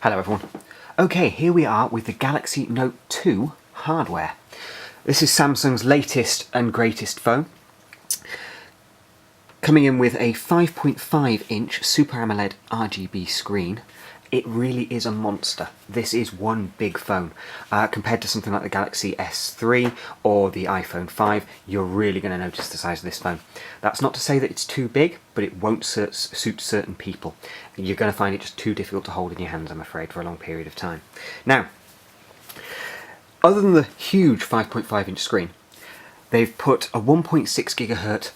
Hello everyone. Okay, here we are with the Galaxy Note 2 hardware. This is Samsung's latest and greatest phone. Coming in with a 5.5 inch Super AMOLED RGB screen. It really is a monster. This is one big phone. Compared to something like the Galaxy S3 or the iPhone 5, you're really going to notice the size of this phone. That's not to say that it's too big, but it won't suit certain people. You're going to find it just too difficult to hold in your hands, I'm afraid, for a long period of time. Now, other than the huge 5.5 inch screen, they've put a 1.6 GHz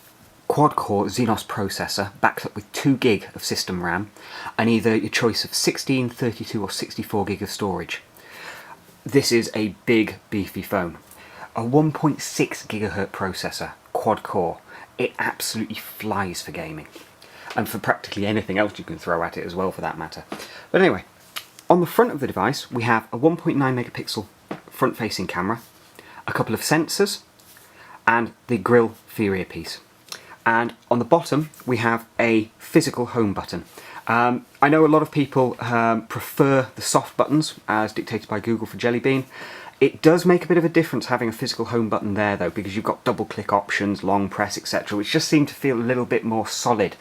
quad-core Exynos processor backed up with 2 GB of system RAM and either your choice of 16, 32 or 64 GB of storage. This is a big, beefy phone. A 1.6 GHz processor, quad-core, it absolutely flies for gaming. And for practically anything else you can throw at it as well, for that matter. But anyway, on the front of the device we have a 1.9 megapixel front-facing camera, a couple of sensors, and the grill for your earpiece. And on the bottom we have a physical home button. I know a lot of people prefer the soft buttons as dictated by Google for Jelly Bean. It does make a bit of a difference having a physical home button there though, because you've got double click options, long press, etc., which just seem to feel a little bit more solid.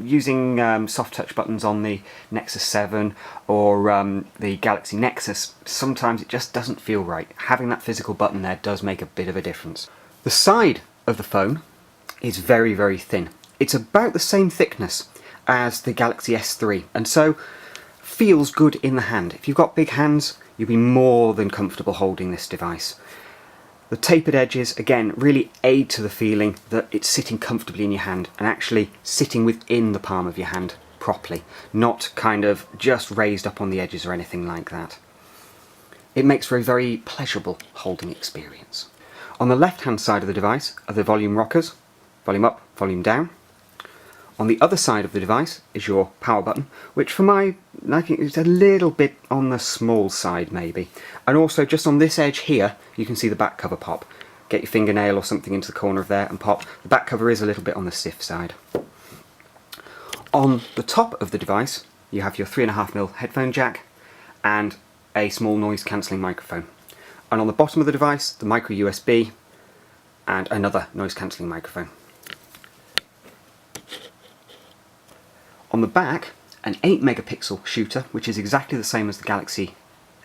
Using soft touch buttons on the Nexus 7 or the Galaxy Nexus, sometimes it just doesn't feel right. Having that physical button there does make a bit of a difference. The side of the phone is very, very thin. It's about the same thickness as the Galaxy S3 and so feels good in the hand. If you've got big hands, you'll be more than comfortable holding this device. The tapered edges, again, really aid to the feeling that it's sitting comfortably in your hand and actually sitting within the palm of your hand properly, not kind of just raised up on the edges or anything like that. It makes for a very pleasurable holding experience. On the left-hand side of the device are the volume rockers. Volume up, volume down. On the other side of the device is your power button, which for my liking is a little bit on the small side maybe. And also just on this edge here, you can see the back cover pop. Get your fingernail or something into the corner of there and pop. The back cover is a little bit on the stiff side. On the top of the device, you have your 3.5mm headphone jack and a small noise cancelling microphone. And on the bottom of the device, the micro USB and another noise cancelling microphone. On the back, an 8 megapixel shooter, which is exactly the same as the Galaxy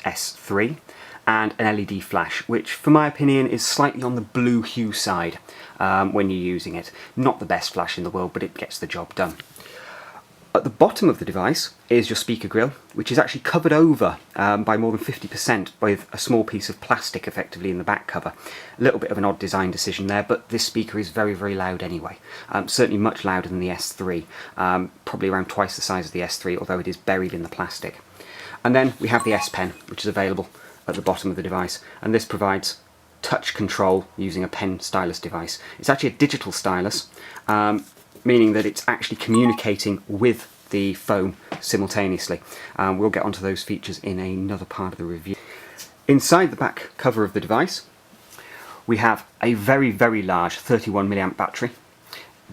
S3, and an LED flash, which for my opinion is slightly on the blue hue side when you're using it. Not the best flash in the world, but it gets the job done. At the bottom of the device is your speaker grill, which is actually covered over by more than 50% with a small piece of plastic effectively in the back cover. A little bit of an odd design decision there, but this speaker is very, very loud anyway. Certainly much louder than the S3, probably around twice the size of the S3, although it is buried in the plastic. And then we have the S Pen, which is available at the bottom of the device, and this provides touch control using a pen stylus device. It's actually a digital stylus, meaning that it's actually communicating with the phone simultaneously. We'll get onto those features in another part of the review. Inside the back cover of the device, we have a very, very large 31 milliamp battery.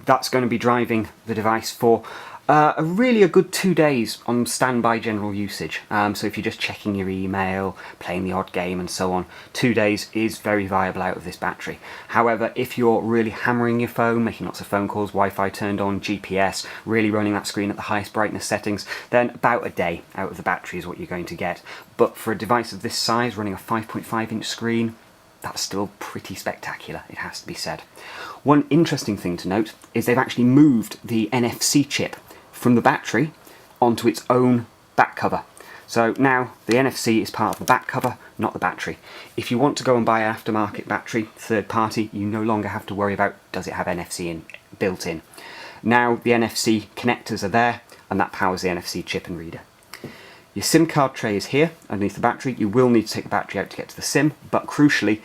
That's going to be driving the device for a good 2 days on standby general usage. So if you're just checking your email, playing the odd game and so on, 2 days is very viable out of this battery. However, if you're really hammering your phone, making lots of phone calls, Wi-Fi turned on, GPS, really running that screen at the highest brightness settings, then about a day out of the battery is what you're going to get. But for a device of this size, running a 5.5 inch screen, that's still pretty spectacular, it has to be said. One interesting thing to note is they've actually moved the NFC chip from the battery onto its own back cover. So now the NFC is part of the back cover, not the battery. If you want to go and buy an aftermarket battery, third party, you no longer have to worry about does it have NFC built in. Now the NFC connectors are there and that powers the NFC chip and reader. Your SIM card tray is here underneath the battery. You will need to take the battery out to get to the SIM, but crucially,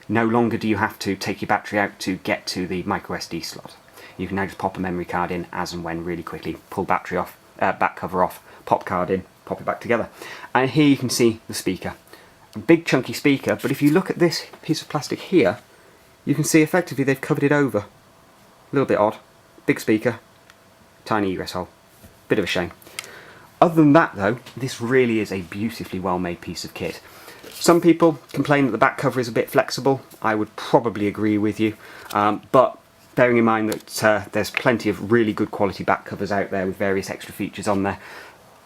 no longer do you have to take your battery out to get to the micro SD slot. You can now just pop a memory card in as and when really quickly, pull battery off, back cover off, pop card in, pop it back together. And here you can see the speaker. A big chunky speaker, but if you look at this piece of plastic here, you can see effectively they've covered it over. A little bit odd. Big speaker, tiny egress hole. Bit of a shame. Other than that though, this really is a beautifully well made piece of kit. Some people complain that the back cover is a bit flexible. I would probably agree with you, but bearing in mind that there's plenty of really good quality back covers out there with various extra features on there,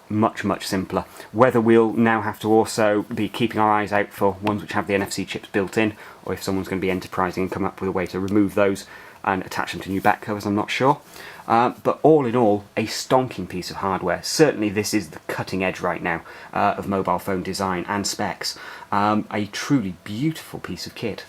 much simpler. Whether we'll now have to also be keeping our eyes out for ones which have the NFC chips built in, or if someone's going to be enterprising and come up with a way to remove those and attach them to new back covers, I'm not sure. But all in all, a stonking piece of hardware. Certainly this is the cutting edge right now of mobile phone design and specs. A truly beautiful piece of kit.